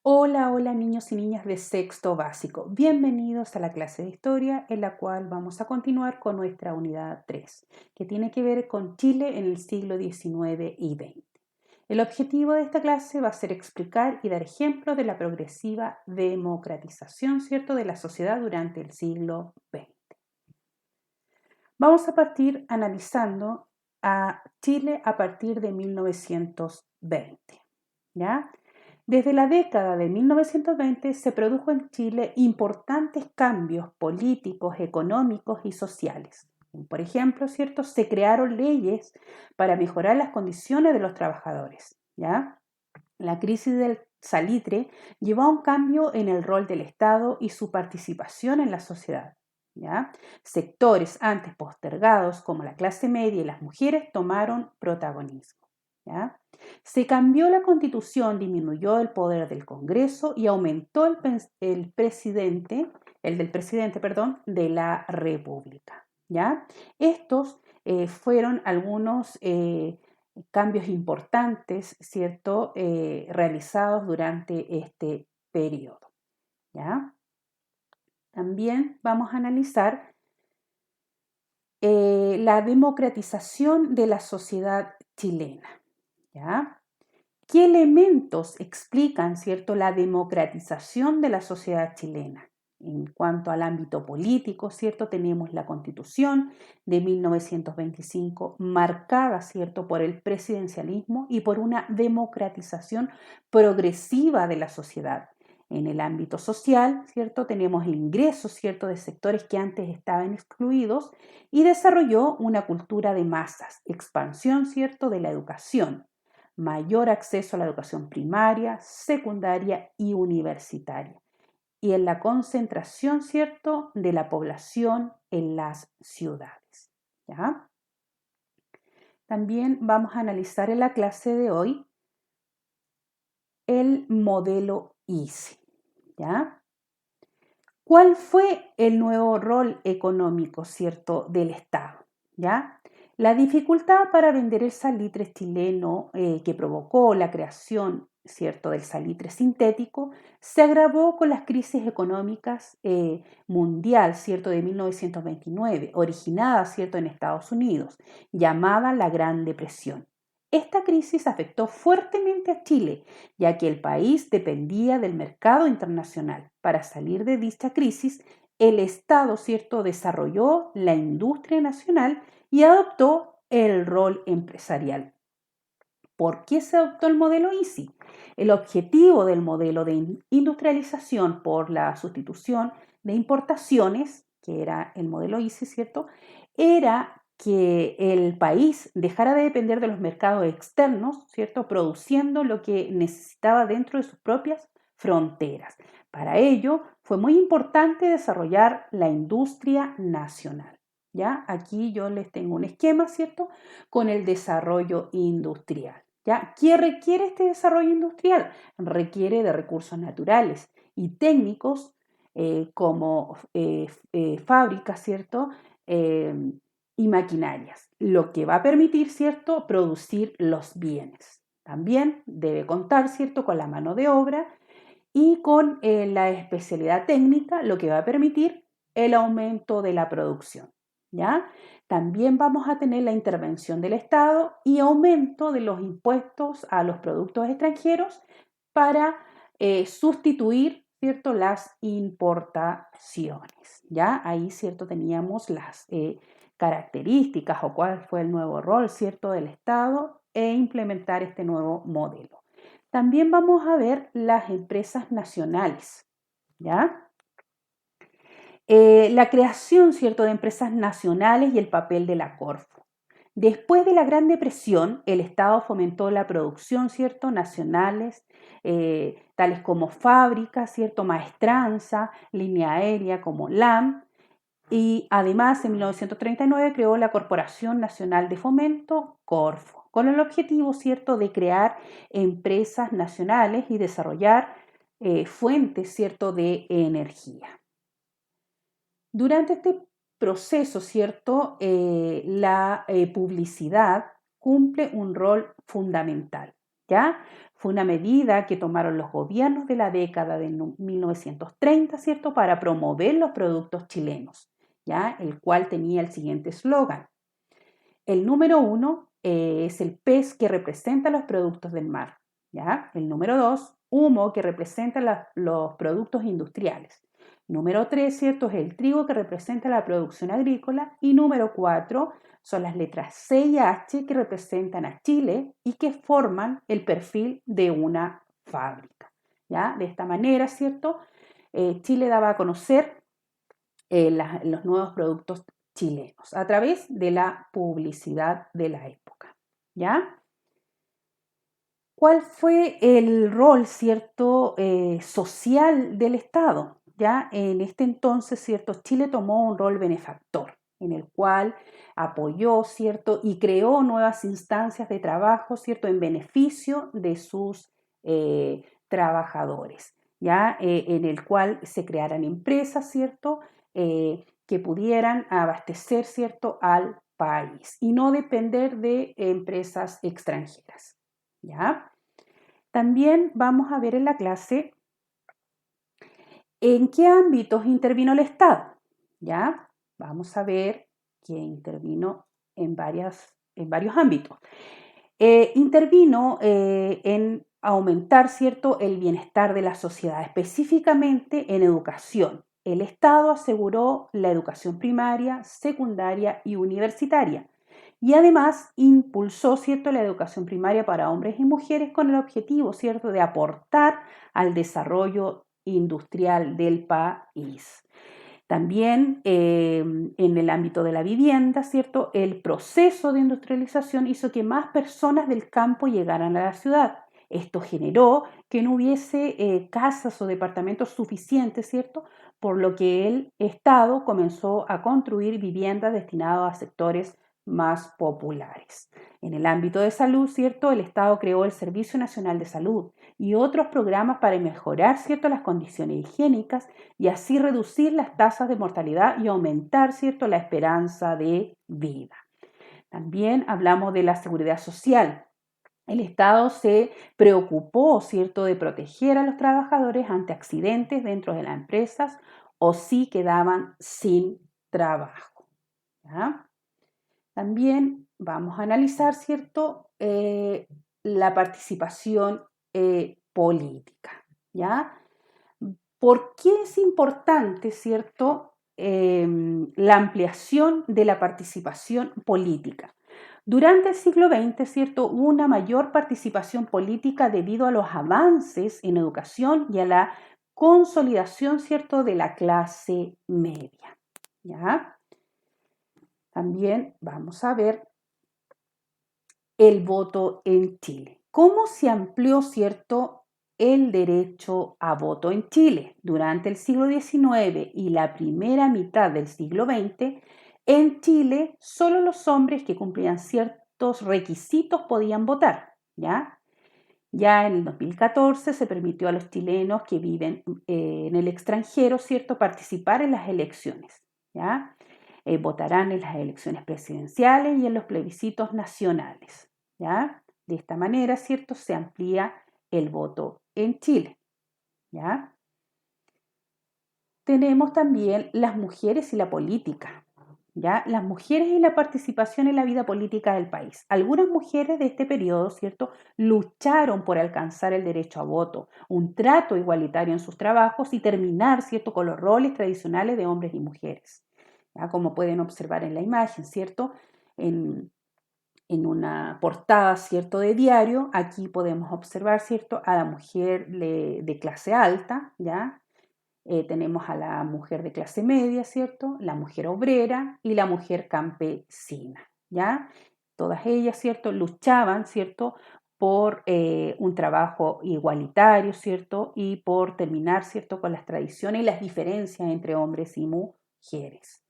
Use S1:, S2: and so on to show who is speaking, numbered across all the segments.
S1: Hola, hola niños y niñas de sexto básico. Bienvenidos a la clase de historia en la cual vamos a continuar con nuestra unidad 3, que tiene que ver con Chile en el siglo XIX y XX. El objetivo de esta clase va a ser explicar y dar ejemplos de la progresiva democratización, ¿cierto?, de la sociedad durante el siglo XX. Vamos a partir analizando a Chile a partir de 1920, ¿ya? Desde la década de 1920 se produjo en Chile importantes cambios políticos, económicos y sociales. Por ejemplo, ¿cierto? Se crearon leyes para mejorar las condiciones de los trabajadores, ¿ya? La crisis del salitre llevó a un cambio en el rol del Estado y su participación en la sociedad, ¿ya? Sectores antes postergados, como la clase media y las mujeres, tomaron protagonismo, ¿ya? Se cambió la constitución, disminuyó el poder del Congreso y aumentó el del presidente, perdón, de la República, ¿ya? Estos fueron algunos cambios importantes, ¿cierto?, realizados durante este periodo, ¿ya? También vamos a analizar la democratización de la sociedad chilena, ¿ya? ¿Qué elementos explican, cierto, la democratización de la sociedad chilena? En cuanto al ámbito político, cierto, tenemos la Constitución de 1925 marcada, cierto, por el presidencialismo y por una democratización progresiva de la sociedad. En el ámbito social, cierto, tenemos ingresos, cierto, de sectores que antes estaban excluidos y desarrolló una cultura de masas, expansión, cierto, de la educación, mayor acceso a la educación primaria, secundaria y universitaria, y en la concentración, ¿cierto?, de la población en las ciudades, ¿ya? También vamos a analizar en la clase de hoy el modelo ICE, ¿ya? ¿Cuál fue el nuevo rol económico, cierto, del Estado? ¿Ya? La dificultad para vender el salitre chileno que provocó la creación, cierto, del salitre sintético se agravó con las crisis económicas mundial, cierto, de 1929, originada, cierto, en Estados Unidos, llamada la Gran Depresión. Esta crisis afectó fuertemente a Chile, ya que el país dependía del mercado internacional. Para salir de dicha crisis, el Estado, ¿cierto?, desarrolló la industria nacional y adoptó el rol empresarial. ¿Por qué se adoptó el modelo ICI? El objetivo del modelo de industrialización por la sustitución de importaciones, que era el modelo ICI, ¿cierto?, era que el país dejara de depender de los mercados externos, ¿cierto?, produciendo lo que necesitaba dentro de sus propias fronteras. Para ello, fue muy importante desarrollar la industria nacional. ¿Ya? Aquí yo les tengo un esquema, ¿cierto?, con el desarrollo industrial. ¿Ya? ¿Qué requiere este desarrollo industrial? Requiere de recursos naturales y técnicos como fábricas, ¿cierto? Eh, y maquinarias, lo que va a permitir, ¿cierto?, producir los bienes. También debe contar, ¿cierto?, con la mano de obra y con la especialidad técnica, lo que va a permitir el aumento de la producción, ¿ya? También vamos a tener la intervención del Estado y aumento de los impuestos a los productos extranjeros para sustituir, ¿cierto?, las importaciones, ¿ya? Ahí, ¿cierto?, teníamos las características o cuál fue el nuevo rol, ¿cierto?, del Estado e implementar este nuevo modelo. También vamos a ver las empresas nacionales, ¿ya? La creación, ¿cierto?, de empresas nacionales y el papel de la Corfo. Después de la Gran Depresión, el Estado fomentó la producción, ¿cierto?, nacionales, tales como fábricas, ¿cierto?, maestranza, línea aérea como LAM, y además en 1939 creó la Corporación Nacional de Fomento, Corfo, con el objetivo, ¿cierto?, de crear empresas nacionales y desarrollar fuentes, ¿cierto?, de energía. Durante este proceso, ¿cierto?, la publicidad cumple un rol fundamental, ¿ya? Fue una medida que tomaron los gobiernos de la década de 1930, ¿cierto?, para promover los productos chilenos, ¿ya? El cual tenía el siguiente eslogan: el número 1 es el pez que representa los productos del mar, ¿ya? El número 2, humo, que representa los productos industriales. Número 3, ¿cierto?, es el trigo, que representa la producción agrícola. Y número 4 son las letras C y H, que representan a Chile y que forman el perfil de una fábrica, ¿ya? De esta manera, ¿cierto?, Chile daba a conocer los nuevos productos chilenos a través de la publicidad de la época, ¿ya? ¿Cuál fue el rol, cierto, social del Estado? Ya en este entonces, cierto, Chile tomó un rol benefactor, en el cual apoyó, cierto, y creó nuevas instancias de trabajo, cierto, en beneficio de sus trabajadores, ya en el cual se crearan empresas, cierto, que pudieran abastecer, cierto, al país y no depender de empresas extranjeras, ¿ya? También vamos a ver en la clase en qué ámbitos intervino el Estado, ¿ya? Vamos a ver que intervino en varios ámbitos. Intervino en aumentar, ¿cierto?, el bienestar de la sociedad, específicamente en educación. El Estado aseguró la educación primaria, secundaria y universitaria. Y además impulsó, ¿cierto?, la educación primaria para hombres y mujeres con el objetivo, ¿cierto?, de aportar al desarrollo industrial del país. También en el ámbito de la vivienda, ¿cierto?, el proceso de industrialización hizo que más personas del campo llegaran a la ciudad. Esto generó que no hubiese casas o departamentos suficientes, ¿cierto?, por lo que el Estado comenzó a construir viviendas destinadas a sectores más populares. En el ámbito de salud, ¿cierto?, el Estado creó el Servicio Nacional de Salud y otros programas para mejorar, ¿cierto?, las condiciones higiénicas y así reducir las tasas de mortalidad y aumentar, ¿cierto?, la esperanza de vida. También hablamos de la seguridad social. El Estado se preocupó, ¿cierto?, de proteger a los trabajadores ante accidentes dentro de las empresas o si quedaban sin trabajo, ¿ya? También vamos a analizar, ¿cierto?, la participación política, ¿ya? ¿Por qué es importante, cierto, la ampliación de la participación política? Durante el siglo XX, cierto, hubo una mayor participación política debido a los avances en educación y a la consolidación, cierto, de la clase media, ¿ya? También vamos a ver el voto en Chile. ¿Cómo se amplió, cierto, el derecho a voto en Chile? Durante el siglo XIX y la primera mitad del siglo XX, en Chile solo los hombres que cumplían ciertos requisitos podían votar, ¿ya? Ya en el 2014 se permitió a los chilenos que viven en el extranjero, ¿cierto?, participar en las elecciones, ¿ya? Votarán en las elecciones presidenciales y en los plebiscitos nacionales, ¿ya? De esta manera, ¿cierto?, se amplía el voto en Chile, ¿ya? Tenemos también las mujeres y la política, ¿ya? Las mujeres y la participación en la vida política del país. Algunas mujeres de este periodo, ¿cierto?, lucharon por alcanzar el derecho a voto, un trato igualitario en sus trabajos y terminar, ¿cierto?, con los roles tradicionales de hombres y mujeres, ¿ya? Como pueden observar en la imagen, ¿cierto? En una portada, ¿cierto?, de diario, aquí podemos observar, ¿cierto?, a la mujer de clase alta, ¿ya? Tenemos a la mujer de clase media, ¿cierto?, la mujer obrera y la mujer campesina, ¿ya? Todas ellas, ¿cierto?, luchaban, ¿cierto?, por un trabajo igualitario, ¿cierto?, y por terminar, ¿cierto?, con las tradiciones y las diferencias entre hombres y mujeres,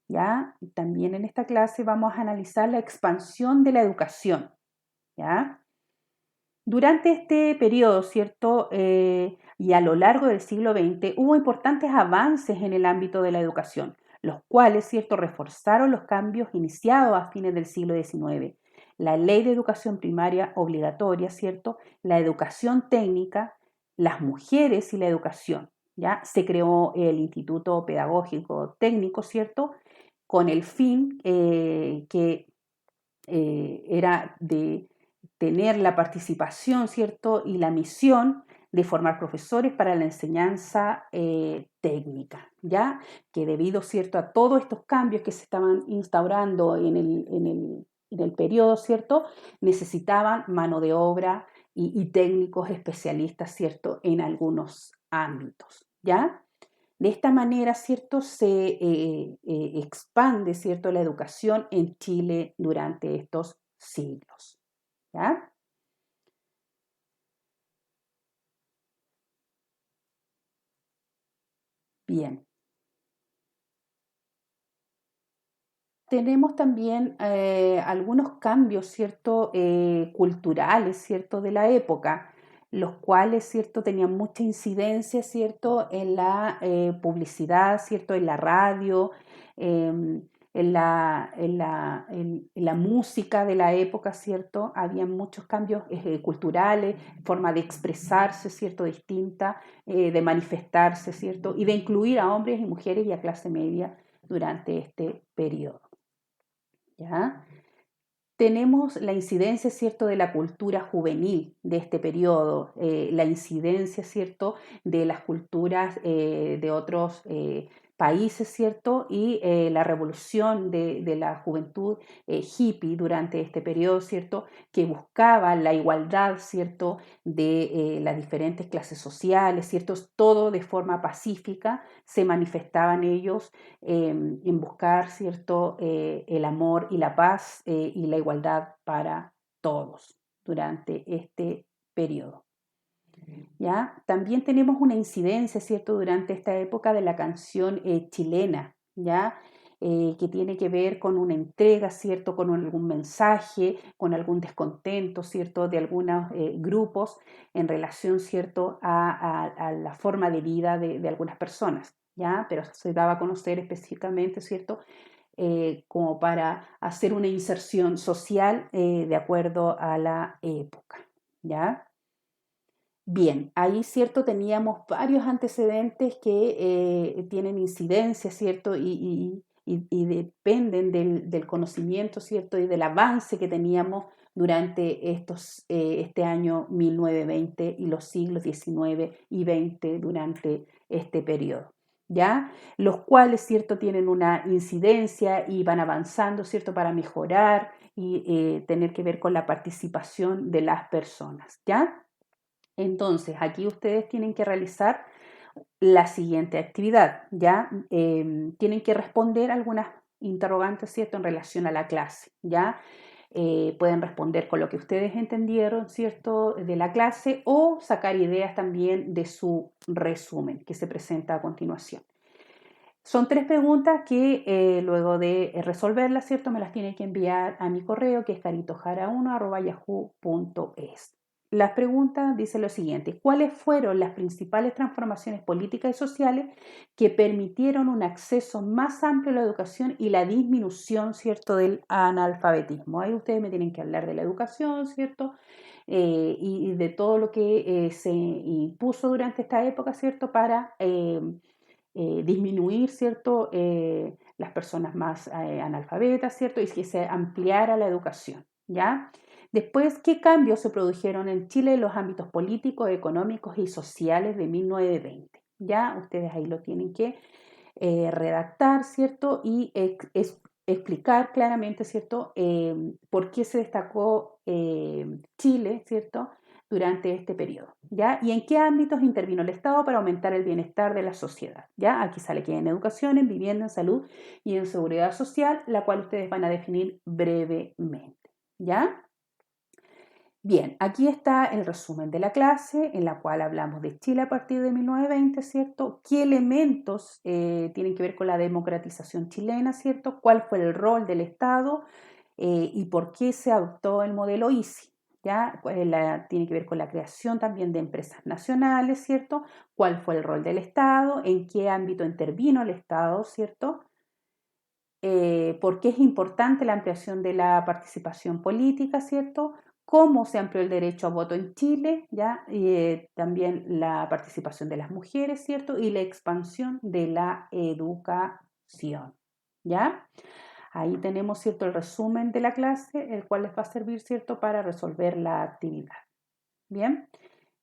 S1: ¿ya? También en esta clase vamos a analizar la expansión de la educación, ¿ya? Durante este periodo, ¿cierto? Y a lo largo del siglo XX hubo importantes avances en el ámbito de la educación, los cuales, ¿cierto?, reforzaron los cambios iniciados a fines del siglo XIX. la ley de educación primaria obligatoria, ¿cierto? La educación técnica, las mujeres y la educación, ¿ya? Se creó el Instituto Pedagógico Técnico, ¿cierto? Con el fin que era de tener la participación, ¿cierto? Y la misión de formar profesores para la enseñanza técnica, ¿ya? Que debido, ¿cierto?, a todos estos cambios que se estaban instaurando en el periodo, ¿cierto?, necesitaban mano de obra y técnicos especialistas, ¿cierto?, en algunos ámbitos, ¿ya? De esta manera, ¿cierto?, se expande, ¿cierto?, la educación en Chile durante estos siglos, ¿ya? Bien. Tenemos también algunos cambios, ¿cierto?, culturales, ¿cierto?, de la época, los cuales, ¿cierto?, tenían mucha incidencia, ¿cierto?, en la publicidad, ¿cierto?, en la radio, en la música de la época, ¿cierto? Había muchos cambios culturales, forma de expresarse, ¿cierto?, distinta, de manifestarse, ¿cierto?, y de incluir a hombres y mujeres y a clase media durante este periodo. ¿Ya? Tenemos la incidencia, ¿cierto?, de la cultura juvenil de este periodo, la incidencia, ¿cierto?, de las culturas de otros países, ¿cierto?, y la revolución de la juventud hippie durante este periodo, ¿cierto?, que buscaba la igualdad, ¿cierto?, de las diferentes clases sociales, ¿cierto?, todo de forma pacífica, se manifestaban ellos en buscar, ¿cierto?, el amor y la paz y la igualdad para todos durante este periodo. ¿Ya? También tenemos una incidencia, ¿cierto?, durante esta época de la canción chilena, ¿ya? Que tiene que ver con una entrega, ¿cierto?, con algún mensaje, con algún descontento, ¿cierto?, de algunos grupos en relación, ¿cierto?, a la forma de vida de algunas personas, ¿ya? Pero se daba a conocer específicamente, ¿cierto?, como para hacer una inserción social de acuerdo a la época, ¿ya? Bien, ahí, ¿cierto? Teníamos varios antecedentes que tienen incidencia, ¿cierto? Y dependen del conocimiento, ¿cierto? Y del avance que teníamos durante este año 1920 y los siglos XIX y XX durante este periodo, ¿ya? Los cuales, ¿cierto? Tienen una incidencia y van avanzando, ¿cierto? Para mejorar y tener que ver con la participación de las personas, ¿ya? Entonces, aquí ustedes tienen que realizar la siguiente actividad, ¿ya? Tienen que responder algunas interrogantes, ¿cierto?, en relación a la clase, ¿ya? Pueden responder con lo que ustedes entendieron, ¿cierto?, de la clase o sacar ideas también de su resumen que se presenta a continuación. Son 3 preguntas que luego de resolverlas, ¿cierto?, me las tienen que enviar a mi correo que es caritojara1@yahoo.es. Las preguntas dicen lo siguiente: ¿cuáles fueron las principales transformaciones políticas y sociales que permitieron un acceso más amplio a la educación y la disminución, ¿cierto?, del analfabetismo? Ahí ustedes me tienen que hablar de la educación, ¿cierto? Y de todo lo que se impuso durante esta época, ¿cierto?, para disminuir, ¿cierto?, las personas más analfabetas, ¿cierto?, y que se ampliara la educación, ¿ya? Después, ¿qué cambios se produjeron en Chile en los ámbitos políticos, económicos y sociales de 1920? Ya, ustedes ahí lo tienen que redactar, ¿cierto? Y explicar claramente, ¿cierto? Por qué se destacó Chile, ¿cierto?, durante este periodo, ¿ya? Y en qué ámbitos intervino el Estado para aumentar el bienestar de la sociedad, ¿ya? Aquí sale que en educación, en vivienda, en salud y en seguridad social, la cual ustedes van a definir brevemente, ¿ya? Bien, aquí está el resumen de la clase en la cual hablamos de Chile a partir de 1920, ¿cierto? ¿Qué elementos tienen que ver con la democratización chilena, ¿cierto? ¿Cuál fue el rol del Estado y por qué se adoptó el modelo ISI? ¿Ya? Tiene que ver con la creación también de empresas nacionales, ¿cierto? ¿Cuál fue el rol del Estado? ¿En qué ámbito intervino el Estado, ¿cierto? por qué es importante la ampliación de la participación política, ¿cierto? Cómo se amplió el derecho a voto en Chile, ¿ya? Y también la participación de las mujeres, ¿cierto? Y la expansión de la educación, ¿ya? Ahí tenemos, ¿cierto?, el resumen de la clase, el cual les va a servir, ¿cierto?, para resolver la actividad. Bien,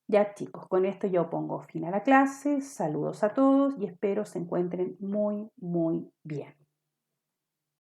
S1: ya chicos, con esto yo pongo fin a la clase. Saludos a todos y espero se encuentren muy, muy bien.